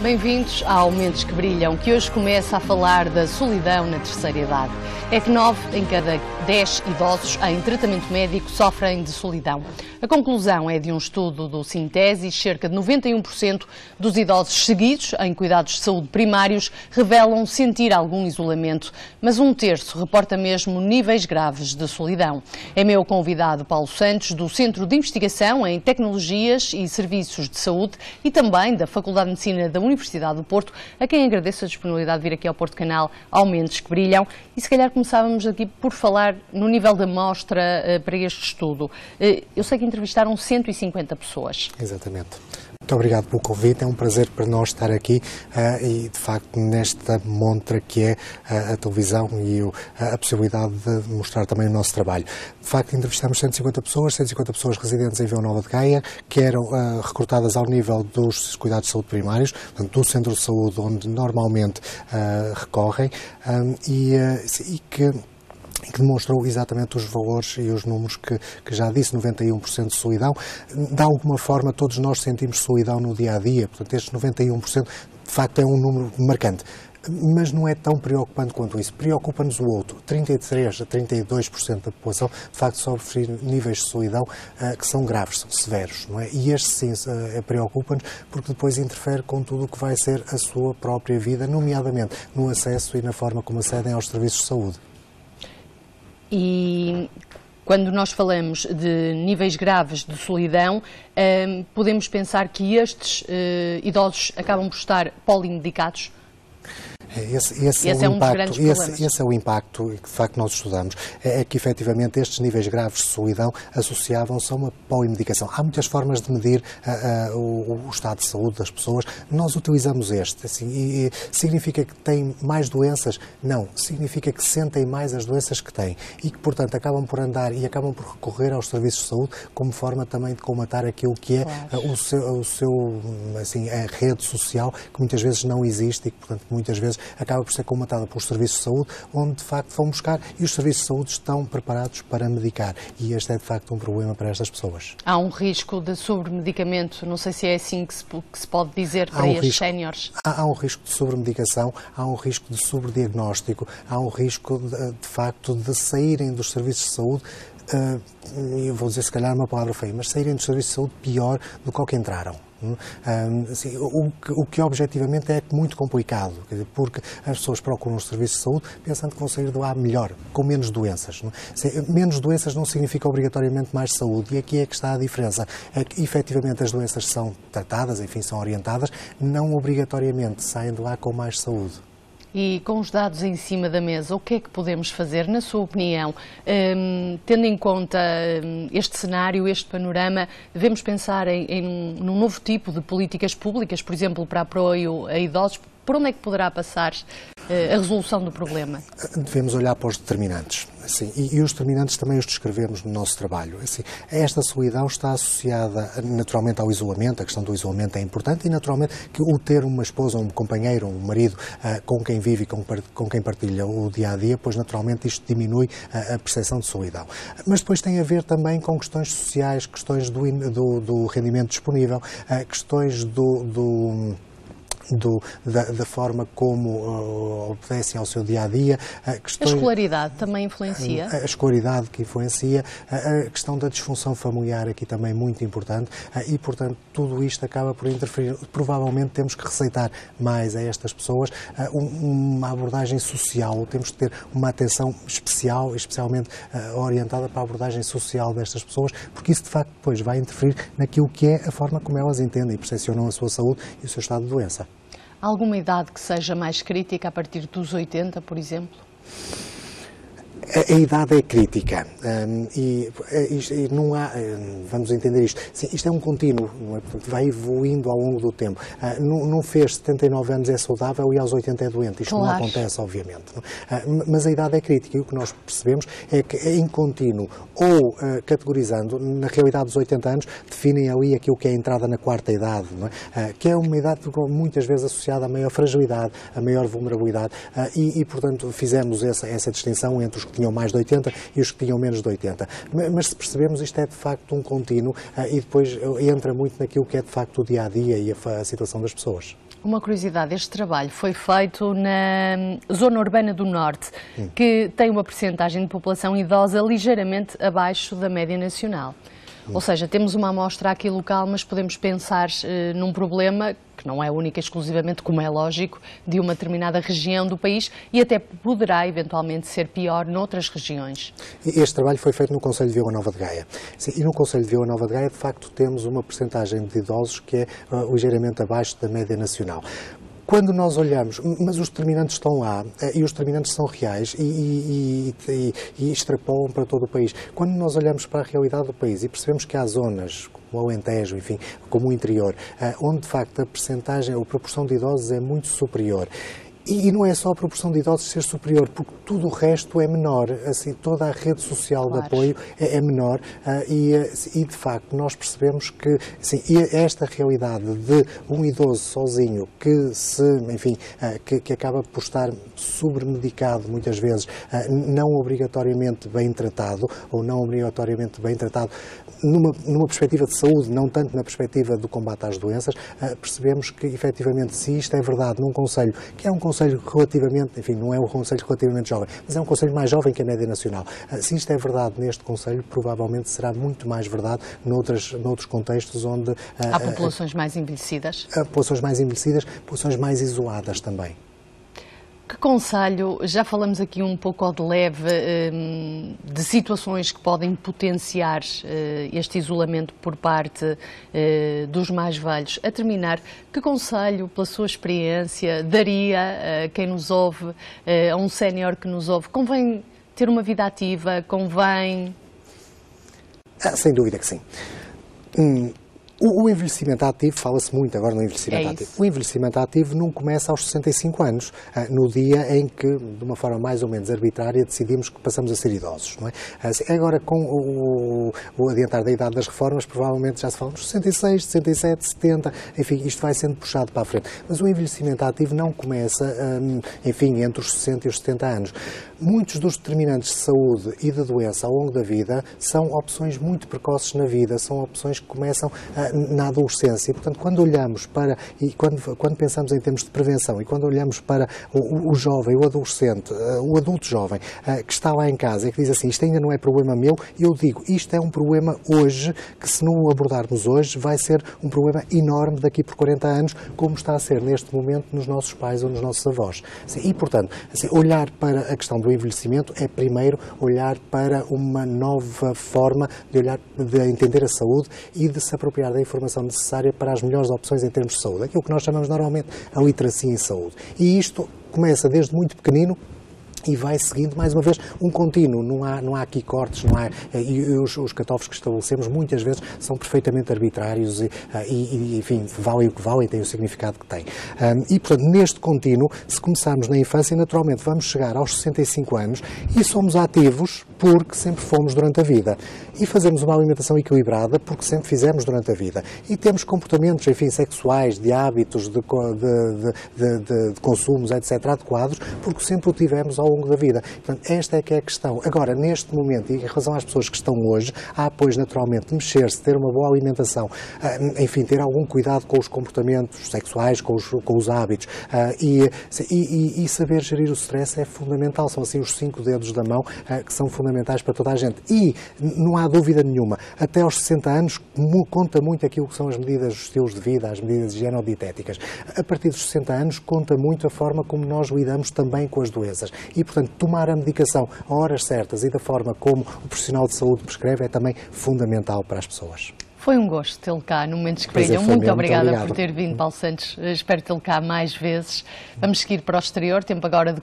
Bem-vindos ao Mentes que Brilham, que hoje começa a falar da solidão na terceira idade. É que 9 em cada 10 idosos em tratamento médico sofrem de solidão. A conclusão é de um estudo do Sintesis: cerca de 91% dos idosos seguidos em cuidados de saúde primários revelam sentir algum isolamento, mas um terço reporta mesmo níveis graves de solidão. É meu convidado Paulo Santos, do Centro de Investigação em Tecnologias e Serviços de Saúde e também da Faculdade de Medicina da Universidade do Porto, a quem agradeço a disponibilidade de vir aqui ao Porto Canal ao Mentes que Brilham. E se calhar começávamos aqui por falar no nível da amostra para este estudo. Eu sei que entrevistaram 150 pessoas. Exatamente. Muito obrigado pelo convite, é um prazer para nós estar aqui e, de facto, nesta montra que é a televisão e a possibilidade de mostrar também o nosso trabalho. De facto, entrevistamos 150 pessoas residentes em Vila Nova de Gaia, que eram recrutadas ao nível dos cuidados de saúde primários, portanto, do centro de saúde onde normalmente recorrem e que demonstrou exatamente os valores e os números que já disse, 91% de solidão. De alguma forma, todos nós sentimos solidão no dia-a-dia, portanto, estes 91% de facto é um número marcante. Mas não é tão preocupante quanto isso. Preocupa-nos o outro. 33% a 32% da população, de facto, sofre níveis de solidão que são graves, são severos, não é? E este, sim, preocupa-nos porque depois interfere com tudo o que vai ser a sua própria vida, nomeadamente no acesso e na forma como acedem aos serviços de saúde. E quando nós falamos de níveis graves de solidão, podemos pensar que estes idosos acabam por estar polimedicados? Esse é um dos grandes problemas. Esse é o impacto que, de facto, nós estudamos. É que, efetivamente, estes níveis graves de solidão associavam-se a uma polimedicação. Há muitas formas de medir o estado de saúde das pessoas. Nós utilizamos este. Assim, e significa que têm mais doenças? Não. Significa que sentem mais as doenças que têm e que, portanto, acabam por andar e acabam por recorrer aos serviços de saúde como forma também de combatar aquilo que é a rede social, que muitas vezes não existe e que, portanto, muitas vezes acaba por ser combatada pelos serviços de saúde, onde de facto vão buscar e os serviços de saúde estão preparados para medicar. E este é de facto um problema para estas pessoas. Há um risco de sobremedicamento, não sei se é assim que se pode dizer para estes séniores. Há um risco de sobremedicação, há um risco de sobrediagnóstico, há um risco de facto de saírem dos serviços de saúde. Eu vou dizer se calhar uma palavra feia, mas saírem dos serviços de saúde pior do que ao que entraram. Assim, o que objetivamente é muito complicado, porque as pessoas procuram os serviços de saúde pensando que vão sair de lá melhor, com menos doenças. Menos doenças não significa obrigatoriamente mais saúde, e aqui é que está a diferença. É que efetivamente as doenças são tratadas, enfim, são orientadas, não obrigatoriamente saem de lá com mais saúde. E com os dados em cima da mesa, o que é que podemos fazer, na sua opinião? Tendo em conta este cenário, este panorama, devemos pensar num novo tipo de políticas públicas, por exemplo, para apoio a idosos? Por onde é que poderá passar a resolução do problema? Devemos olhar para os determinantes. Assim, e os determinantes também os descrevemos no nosso trabalho. Assim, esta solidão está associada naturalmente ao isolamento, a questão do isolamento é importante, e naturalmente que o ter uma esposa, um companheiro, um marido com quem vive e com quem partilha o dia-a-dia, pois naturalmente isto diminui a percepção de solidão. Mas depois tem a ver também com questões sociais, questões do rendimento disponível, questões da forma como obedecem ao seu dia-a-dia. A escolaridade também influencia? A escolaridade que influencia, a questão da disfunção familiar aqui também muito importante e, portanto, tudo isto acaba por interferir. Provavelmente temos que receitar mais a estas pessoas uma abordagem social, temos que ter uma atenção especial, especialmente orientada para a abordagem social destas pessoas, porque isso, de facto, depois vai interferir naquilo que é a forma como elas entendem e percepcionam a sua saúde e o seu estado de doença. Há alguma idade que seja mais crítica, a partir dos 80, por exemplo? A idade é crítica e não há, vamos entender isto, sim, isto é um contínuo, não é? Portanto, vai evoluindo ao longo do tempo. Não fez 79 anos é saudável e aos 80 é doente, isto claro. Não acontece, obviamente. Mas a idade é crítica e o que nós percebemos é que é em contínuo, ou categorizando, na realidade dos 80 anos, definem ali aquilo que é a entrada na quarta idade, não é? Que é uma idade muitas vezes associada a maior fragilidade, a maior vulnerabilidade e portanto, fizemos essa distinção entre os que tinham mais de 80 e os que tinham menos de 80. Mas se percebemos, isto é de facto um contínuo e depois entra muito naquilo que é de facto o dia-a-dia e a situação das pessoas. Uma curiosidade, este trabalho foi feito na zona urbana do Norte, que tem uma percentagem de população idosa ligeiramente abaixo da média nacional. Ou seja, temos uma amostra aqui local, mas podemos pensar num problema que não é única exclusivamente, como é lógico, de uma determinada região do país e até poderá eventualmente ser pior noutras regiões. Este trabalho foi feito no Concelho de Vila Nova de Gaia. Sim, e no Concelho de Vila Nova de Gaia, de facto, temos uma percentagem de idosos que é ligeiramente abaixo da média nacional. Quando nós olhamos, mas os determinantes estão lá e os determinantes são reais e extrapolam para todo o país. Quando nós olhamos para a realidade do país e percebemos que há zonas, como o Alentejo, enfim, como o interior, onde de facto a percentagem ou a proporção de idosos é muito superior. E não é só a proporção de idosos ser superior, porque tudo o resto é menor, assim, toda a rede social de apoio é menor e de facto nós percebemos que assim, esta realidade de um idoso sozinho que acaba por estar sobremedicado muitas vezes, não obrigatoriamente bem tratado ou não obrigatoriamente bem tratado numa perspectiva de saúde, não tanto na perspectiva do combate às doenças, percebemos que efetivamente se isto é verdade num concelho, que é um concelho relativamente, enfim, não é um concelho relativamente jovem, mas é um concelho mais jovem que a média nacional. Se isto é verdade neste concelho, provavelmente será muito mais verdade noutros contextos onde há populações mais envelhecidas. Populações mais envelhecidas, populações mais isoladas também. Que conselho, já falamos aqui um pouco ao de leve de situações que podem potenciar este isolamento por parte dos mais velhos. A terminar, que conselho, pela sua experiência, daria a quem nos ouve, a um sénior que nos ouve? Convém ter uma vida ativa? Convém? Sem dúvida que sim. O envelhecimento ativo, fala-se muito agora no envelhecimento ativo. O envelhecimento ativo não começa aos 65 anos, no dia em que, de uma forma mais ou menos arbitrária, decidimos que passamos a ser idosos, não é? Agora, com o adiantar da idade das reformas, provavelmente já se fala nos 66, 67, 70, enfim, isto vai sendo puxado para a frente. Mas o envelhecimento ativo não começa, enfim, entre os 60 e os 70 anos. Muitos dos determinantes de saúde e de doença ao longo da vida são opções muito precoces na vida, são opções que começam na adolescência. E, portanto, quando olhamos para, e quando pensamos em termos de prevenção, e quando olhamos para o jovem, o adolescente, o adulto jovem, que está lá em casa e que diz assim, isto ainda não é problema meu, eu digo, isto é um problema hoje, que se não o abordarmos hoje, vai ser um problema enorme daqui por 40 anos, como está a ser neste momento nos nossos pais ou nos nossos avós. E, portanto, olhar para a questão do envelhecimento é primeiro olhar para uma nova forma de entender a saúde e de se apropriar da informação necessária para as melhores opções em termos de saúde. Aquilo que nós chamamos normalmente a literacia em saúde. E isto começa desde muito pequenino e vai seguindo, mais uma vez, um contínuo. Não há aqui cortes, não há, e os cut-offs que estabelecemos muitas vezes são perfeitamente arbitrários e enfim, valem o que valem, têm o significado que têm. E, portanto, neste contínuo, se começarmos na infância, naturalmente vamos chegar aos 65 anos e somos ativos porque sempre fomos durante a vida. E fazemos uma alimentação equilibrada porque sempre fizemos durante a vida. E temos comportamentos, enfim, sexuais, de hábitos, de consumos, etc., adequados, porque sempre o tivemos ao longo da vida. Portanto, esta é que é a questão. Agora, neste momento, e em relação às pessoas que estão hoje, há, pois, naturalmente, de mexer-se, ter uma boa alimentação, enfim, ter algum cuidado com os comportamentos sexuais, com os hábitos, e saber gerir o stress é fundamental. São, assim, os 5 dedos da mão que são fundamentais para toda a gente. E não há dúvida nenhuma, até aos 60 anos, conta muito aquilo que são as medidas dos estilos de vida, as medidas higienodietéticas. A partir dos 60 anos, conta muito a forma como nós lidamos também com as doenças. E, portanto, tomar a medicação a horas certas e da forma como o profissional de saúde prescreve é também fundamental para as pessoas. Foi um gosto tê-lo cá no Momentos que Brilham. Muito obrigada por ter vindo, Paulo Santos. Espero tê-lo cá mais vezes. Vamos seguir para o exterior, tempo agora de